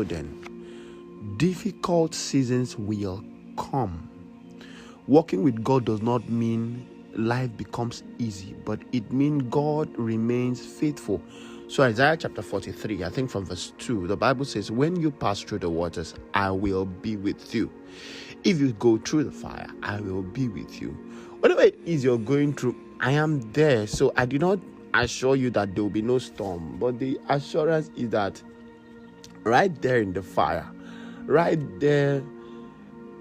then, difficult seasons will come. Walking with God does not mean life becomes easy, but it means God remains faithful. So Isaiah chapter 43, I think from verse 2, the Bible says, when you pass through the waters, I will be with you. If you go through the fire, I will be with you. Whatever it is you're going through, I am there. So I do not assure you that there will be no storm, but the assurance is that right there in the fire, right there,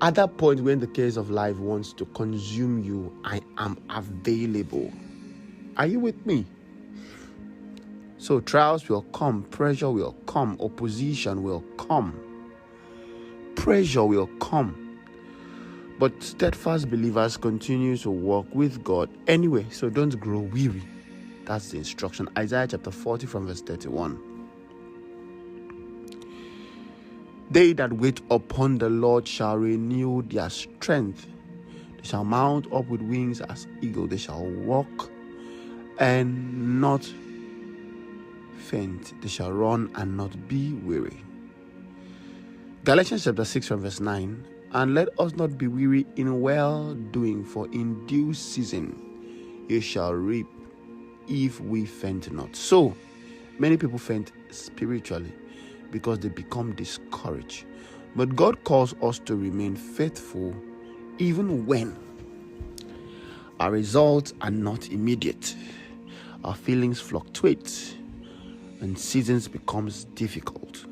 at that point when the cares of life wants to consume you, I am available. Are you with me? So trials will come, pressure will come, opposition will come, pressure will come. But steadfast believers continue to walk with God anyway, so don't grow weary. That's the instruction. Isaiah chapter 40 from verse 31. They that wait upon the Lord shall renew their strength. They shall mount up with wings as eagle. They shall walk and not faint. They shall run and not be weary. Galatians chapter 6 from verse 9. And let us not be weary in well-doing, for in due season you shall reap if we faint not. So, many people faint spiritually because they become discouraged. But God calls us to remain faithful even when our results are not immediate. Our feelings fluctuate and seasons becomes difficult.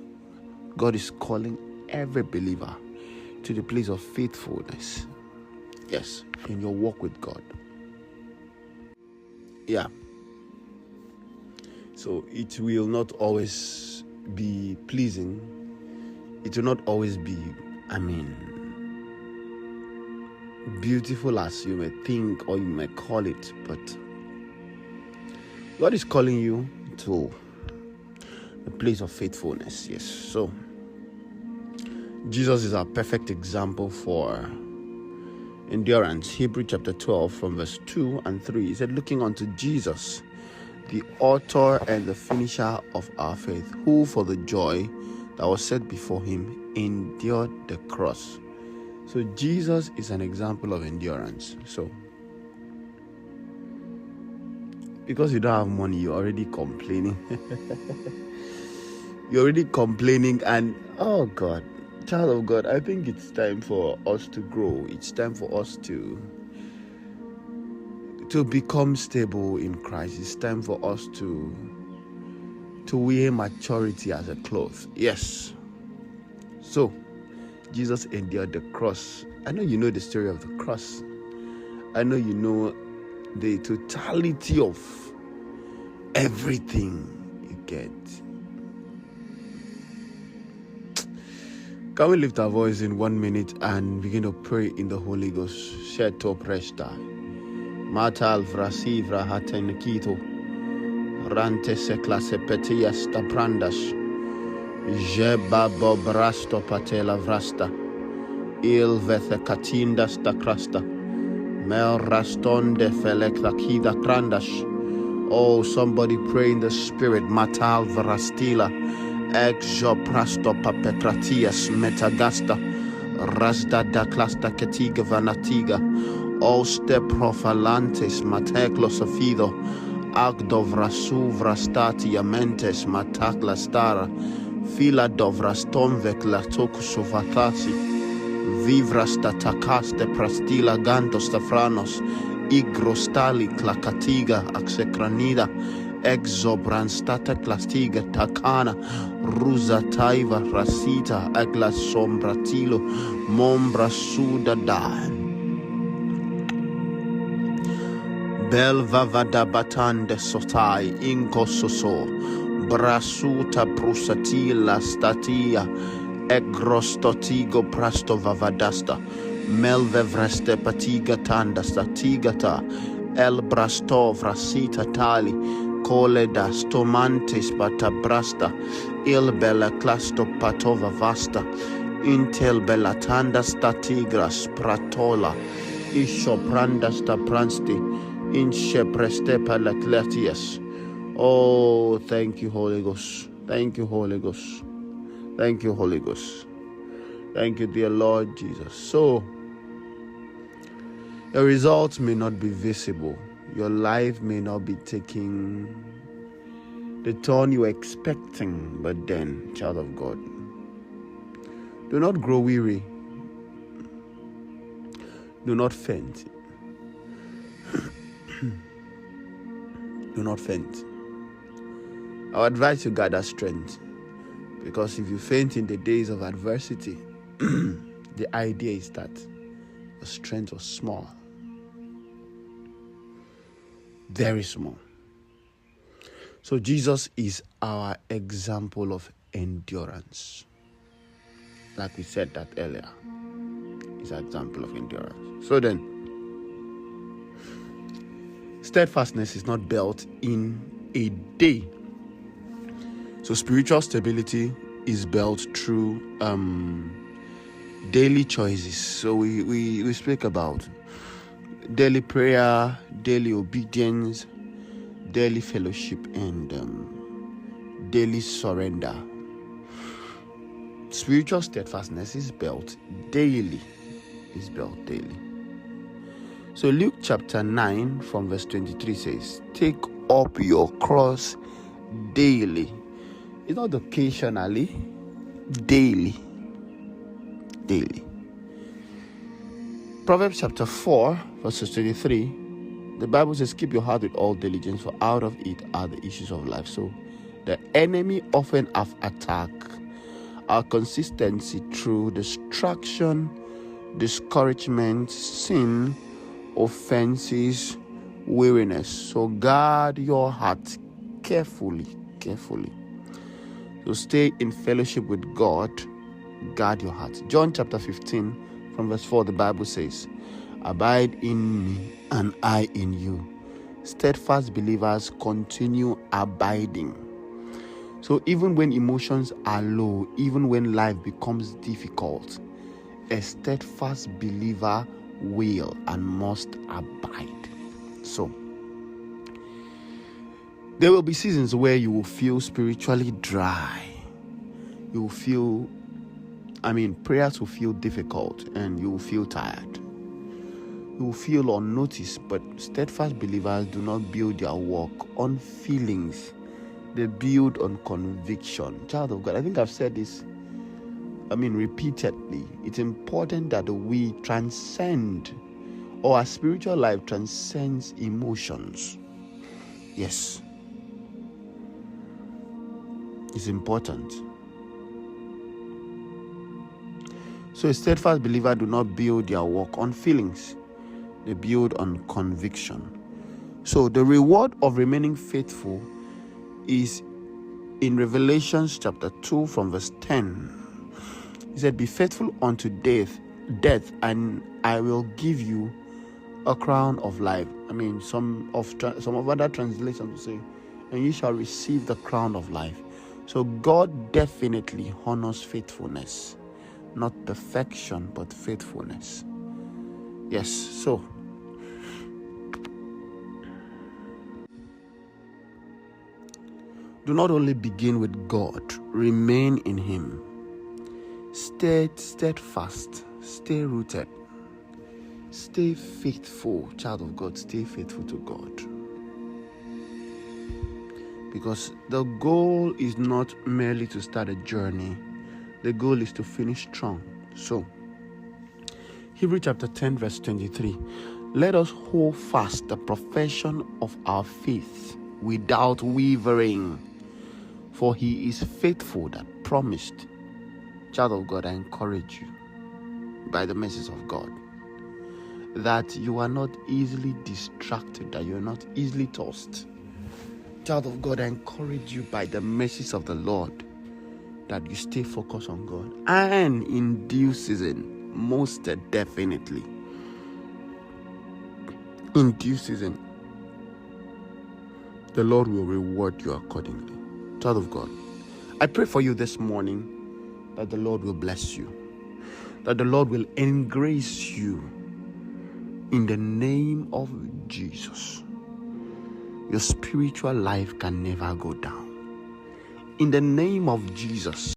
God is calling every believer to the place of faithfulness. Yes, in your walk with God. Yeah. So it will not always be pleasing. It will not always be, beautiful as you may think or you may call it, but God is calling you to the place of faithfulness. Yes. So Jesus is our perfect example for endurance. Hebrews chapter 12 from verse 2 and 3. He said, looking unto Jesus, the author and the finisher of our faith, who for the joy that was set before him endured the cross. So Jesus is an example of endurance. So because you don't have money, you're already complaining. You're already complaining and, oh God, child of God, I think it's time for us to grow. It's time for us to become stable in Christ. It's time for us to wear maturity as a cloth. Yes. So, Jesus endured the cross. I know you know the story of the cross. I know you know the totality of everything you get. Can we lift our voice in 1 minute and begin to pray in the Holy Ghost? Sheto presta. Matal vrasivra hatenkito. Rante se clase petias ta prandas. Jeba bobrasto patela vrasta. Il vethe katindas ta krasta. Mel rastonde felekakida prandas. Oh, somebody pray in the spirit. Matal vrastila. Exo prasto papetratias metagasta rasda da clasta ketiga vanatiga oste profalantes mateklos afido agdovrasu vrastatia mentes matakla stara fila dovrastonvek la tokusovatasi vivrasta takaste prastila gantos tafranos igrostali klakatiga aksekranida exobranstata clastiga takana ruza taiva rasita agla sombratilo mombra suda da belva vada batande sotai incososo brasuta prusatila statia egrostotigo prasto vavadasta melve vreste patiga tanda statigata el brasto vrasita tali Cole da stomantes patabrasta, il bella clasto patova vasta, intel bella tanda statigras pratola, isho pranda sta pransti, inche preste palacletias. Oh, thank you, Holy Ghost. Thank you, Holy Ghost. Thank you, Holy Ghost. Thank you, dear Lord Jesus. So, the results may not be visible. Your life may not be taking the turn you were expecting. But then, child of God, do not grow weary. Do not faint. Do not faint. I would advise you gather strength, because if you faint in the days of adversity, the idea is that your strength was small. Very small. So Jesus is our example of endurance. Like we said that earlier. He's an example of endurance. So then, steadfastness is not built in a day. So spiritual stability is built through daily choices. So we speak about daily prayer, daily obedience, daily fellowship, and daily surrender. Spiritual steadfastness is built daily. So Luke chapter 9 from verse 23 says, take up your cross daily. It's not occasionally, daily. Proverbs chapter 4 verses 23, the Bible says, keep your heart with all diligence, for out of it are the issues of life. So the enemy often have attacked our consistency through distraction, discouragement, sin, offenses, weariness. So guard your heart carefully. So stay in fellowship with God. Guard your heart. John chapter 15 from verse 4, the Bible says, abide in me and I in you. Steadfast believers continue abiding. So even when emotions are low, even when life becomes difficult, a steadfast believer will and must abide. So there will be seasons where you will feel spiritually dry. You will feel, prayers will feel difficult and you will feel tired. You will feel unnoticed, but steadfast believers do not build their work on feelings. They build on conviction. Child of God, I think I've said this, repeatedly. It's important that we transcend, or our spiritual life transcends emotions. Yes. It's important. So a steadfast believer do not build their work on feelings. They build on conviction. So the reward of remaining faithful is in Revelations chapter 2 from verse 10. He said, be faithful unto death, and I will give you a crown of life. Some of other translations will say, and you shall receive the crown of life. So God definitely honors faithfulness. Not perfection, but faithfulness. Yes, so do not only begin with God, remain in Him. Stay steadfast, stay rooted, stay faithful. Child of God, stay faithful to God. Because the goal is not merely to start a journey. The goal is to finish strong. So, Hebrews chapter 10 verse 23. Let us hold fast the profession of our faith without wavering. For He is faithful that promised. Child of God, I encourage you by the mercies of God that you are not easily distracted, that you are not easily tossed. Child of God, I encourage you by the mercies of the Lord that you stay focused on God. And in due season, most definitely, in due season, the Lord will reward you accordingly. Child of God, I pray for you this morning that the Lord will bless you, that the Lord will engrace you in the name of Jesus. Your spiritual life can never go down. In the name of Jesus.